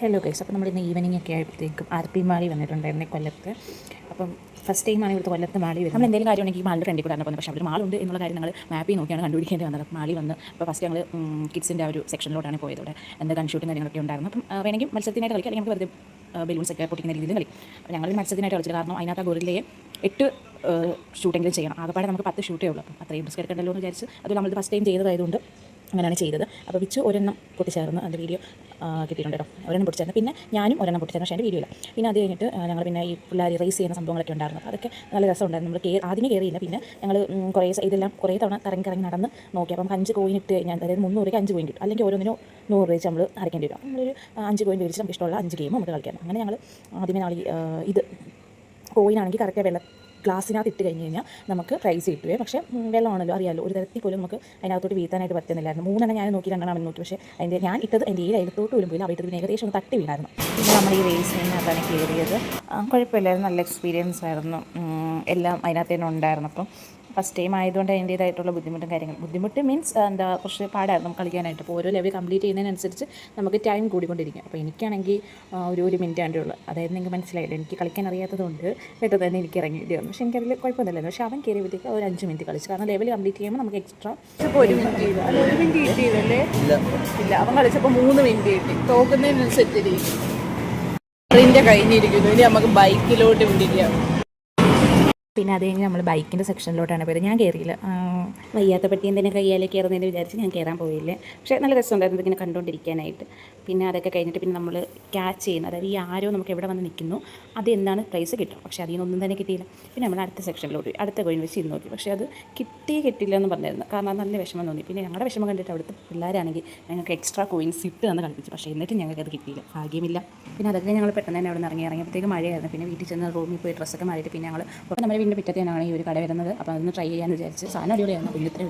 Hello guys, അപ്പോൾ നമ്മൾ ഇന്ന് ഈവനിങ് ഒക്കെ ആയപ്പോഴത്തേക്കും ആർപ്പി മാളി വന്നിട്ടുണ്ടായിരുന്നു കൊല്ലത്ത്. അപ്പം ഫസ്റ്റ് ടൈമാണ് ഇവിടുത്തെ കൊല്ലത്ത് മാളി വരുന്നത്. നമ്മൾ എന്തെങ്കിലും കാര്യമാണെങ്കിൽ മാളിൻ്റെ ഫ്രണ്ടിൽ കൂടെ പോകുന്നത്, പക്ഷേ അവിടെ മാളുണ്ട് എന്നുള്ള കാര്യം ഞങ്ങൾ മാപ്പിൽ നോക്കിയാണ് കണ്ടുപിടിക്കേണ്ടി വന്നത്. അപ്പോൾ മാളി വന്ന് അപ്പോൾ ഫസ്റ്റ് ഞങ്ങൾ കിഡ്സിൻ്റെ ആ ഒരു സെക്ഷനിലോട്ടാണ് പോയത്. അവിടെ എന്താ കൺഷൂട്ടും കാര്യങ്ങളൊക്കെ ഉണ്ടായിരുന്നു. അപ്പം വേണമെങ്കിൽ മത്സരത്തിനായിട്ട് കളിക്കാം, അല്ലെങ്കിൽ നമുക്ക് വെറുതെ ബലൂൺസ് ഒക്കെ പൊട്ടിക്കുന്ന രീതിയിൽ കളി. അപ്പോൾ ഞങ്ങൾ മത്സരത്തിനായിട്ട് കളിച്ചത് കാരണം അതിനകത്ത് ആ ഗൊറില്ലയെ 8 ഷൂട്ടെങ്കിലും ചെയ്യണം. ആകെപ്പാടെ നമുക്ക് 10 ഷൂട്ടേ ഉള്ളൂ. അപ്പം അത്രയും റിസ്ക് എടുക്കണ്ടല്ലോ എന്ന് വിചാരിച്ച് അത് നമ്മൾ ഫസ്റ്റ് ടൈം ചെയ്തതായതുകൊണ്ട് അങ്ങനെയാണ് ചെയ്തത്. അപ്പോൾ വിച്ച് ഒരെണ്ണം പൊട്ടിച്ചേർന്ന് അതിൻ്റെ വീഡിയോ കിട്ടിയിട്ടുണ്ട് കേട്ടോ. ഒരെണ്ണം പൊട്ടിച്ചേർന്ന്, പിന്നെ ഞാനും ഒരെണ്ണം പൊട്ടിച്ചേർന്ന്, പക്ഷേ എൻ്റെ വീഡിയോ ഇല്ല. പിന്നെ അത് കഴിഞ്ഞിട്ട് ഞങ്ങൾ പിന്നെ ഈ പിള്ളേർ റേസ് ചെയ്യുന്ന സംഭവങ്ങളൊക്കെ ഉണ്ടായിരുന്നു. അതൊക്കെ നല്ല രസമുണ്ടായിരുന്നു. നമ്മൾ ആദ്യമേ കയറിയില്ല, പിന്നെ ഞങ്ങൾ ഇതെല്ലാം കുറേ തവണ കറങ്ങി നടന്ന് നോക്കി. അപ്പം 5 കോയിൻ ഇട്ട് കഴിഞ്ഞാൽ, അതായത് 300 രൂപയ്ക്ക് 5 കോയിൻ കിട്ടും, അല്ലെങ്കിൽ ഓരോന്നിനും 100 രൂപ വെച്ച് നമ്മൾ അരയ്ക്കേണ്ടി വരും. നമ്മളൊരു 5 കോയിൻ മേടിച്ച് നമുക്ക് ഇഷ്ടമുള്ള 5 ഗെയിം നമുക്ക് കളിക്കാം. അങ്ങനെ ഞങ്ങൾ ആദ്യമേ ഇത് കോയിനാണെങ്കിൽ കറക്റ്റ് ഗ്ലാസ്സിനകത്ത് ഇട്ട് കഴിഞ്ഞ് കഴിഞ്ഞാൽ നമുക്ക് പ്രൈസ് കിട്ടുകയെ. പക്ഷേ വെള്ളമാണല്ലോ, അറിയാമല്ലോ, ഒരു തരത്തിൽ പോലും നമുക്ക് അതിനകത്തോട്ട് വീഴ്ത്താനായിട്ട് പറ്റുന്നില്ലായിരുന്നു. 3 ഞാൻ നോക്കി, 2 അവൻ നോക്കി. പക്ഷേ ഞാൻ ഇട്ടത് എൻ്റെ ഈ അയലത്തോട്ട് പോലും പോയില്ല. അവരുടെ ഏകദേശം ഒന്ന് തട്ടി വീണായിരുന്നു. പിന്നെ നമ്മൾ ഈ റേസിനകത്താണ് കയറിയത്. കുഴപ്പമില്ലായിരുന്നു, നല്ല എക്സ്പീരിയൻസ് ആയിരുന്നു. എല്ലാം അതിനകത്ത് തന്നെ ഉണ്ടായിരുന്നു. അപ്പം ഫസ്റ്റ് ടൈം ആയതുകൊണ്ട് അതിൻ്റേതായിട്ടുള്ള ബുദ്ധിമുട്ട് മീൻസ് കുറച്ച് പാടായിരുന്നു നമുക്ക് കളിക്കാനായിട്ട്. അപ്പോൾ ഓരോ ലെവൽ കംപ്ലീറ്റ് ചെയ്യുന്നതിനനുസരിച്ച് നമുക്ക് ടൈം കൂടിക്കൊണ്ടിരിക്കും. അപ്പോൾ എനിക്കാണെങ്കിൽ ഒരു മിനിറ്റ് ആണ്ടേ ഉള്ളൂ. അതായത് നിങ്ങൾക്ക് മനസ്സിലായില്ല, എനിക്ക് കളിക്കാൻ അറിയാത്തതുകൊണ്ട് പെട്ടെന്ന് തന്നെ എനിക്ക് ഇറങ്ങിയിട്ട് വന്നു. പക്ഷേ എനിക്കതിൽ കുഴപ്പമൊന്നുമില്ലായിരുന്നു. പക്ഷേ അവൻ കയറിയപ്പോഴത്തേക്ക് ഒരു 5 മിനിറ്റ് കളിച്ചു. കാരണം ലെവൽ കംപ്ലീറ്റ് ചെയ്യുമ്പോൾ നമുക്ക് എക്സ്ട്രാ 1 മിനിറ്റ് ചെയ്തു. അല്ല, 1 മിനിറ്റ് കിട്ടിയതല്ലേ? ഇല്ല, അവൻ കളിച്ചപ്പോൾ 3 മിനിറ്റ് കിട്ടി. തോക്കുന്നതിനനുസരിച്ചിരിക്കും. അതിൻ്റെ കഴിഞ്ഞിരിക്കുന്നു. ഇനി നമുക്ക് ബൈക്കിലോട്ട് വിടിക്കാം. പിന്നെ അത് കഴിഞ്ഞ് നമ്മൾ ബൈക്കിൻ്റെ സെക്ഷനിലോട്ടാണ് പോയത്. ഞാൻ കയറിയില്ല, വയ്യാത്ത പറ്റി എന്തെങ്കിലും കയ്യാലേക്ക് കയറുന്നതിന് വിചാരിച്ച് ഞാൻ കയറാൻ പോയില്ലേ. പക്ഷേ നല്ല രസമുണ്ടായിരുന്നു ഇതിങ്ങനെ കണ്ടുകൊണ്ടിരിക്കാനായിട്ട്. പിന്നെ അതൊക്കെ കഴിഞ്ഞിട്ട് പിന്നെ നമ്മൾ ക്യാച്ച് ചെയ്യുന്ന, അതായത് ഈ ആരോ നമുക്ക് എവിടെ വന്ന് നിൽക്കുന്നു അത് എന്താണ് പ്രൈസ് കിട്ടും. പക്ഷേ അതിൽ നിന്നൊന്നും തന്നെ കിട്ടിയില്ല. പിന്നെ നമ്മൾ അടുത്ത സെക്ഷനിലോട്ട് പോയി, അടുത്ത കോയിൻ വെച്ച് ഇരുന്ന് നോക്കി. പക്ഷേ അത് കിട്ടില്ല എന്ന് പറഞ്ഞായിരുന്നു. കാരണം നല്ല വിഷമം തോന്നി. പിന്നെ ഞങ്ങളുടെ വിഷമം കണ്ടിട്ട് അവിടുത്തെ പിള്ളേരാണെങ്കിൽ ഞങ്ങൾക്ക് എക്സ്ട്രാ കോയിൻസ് ഇട്ട് തന്ന് കളിപ്പിച്ചു. പക്ഷേ എന്നിട്ട് ഞങ്ങൾക്ക് അത് കിട്ടിയില്ല, ഭാഗ്യമില്ല. പിന്നെ അതൊക്കെ ഞങ്ങൾ പെട്ടെന്ന് തന്നെ അവിടെ നിന്ന് ഇറങ്ങിയപ്പോഴത്തേക്ക് മഴയായിരുന്നു. പിന്നെ വീട്ടിൽ ചെന്ന് റൂമിൽ പോയി ഡ്രസ്സൊക്കെ മാറിയിട്ട് പിന്നെ ഞങ്ങൾ നമ്മുടെ വീടിൻ്റെ പിറ്റത്തേനാണ് ഈ ഒരു കട വരുന്നത്. അപ്പോൾ അതൊന്ന് ട്രൈ ചെയ്യാമെന്ന് വിചാരിച്ച്. സാധനം അടിപൊളിയായിരുന്നു. പിന്നെ ഇത്രയും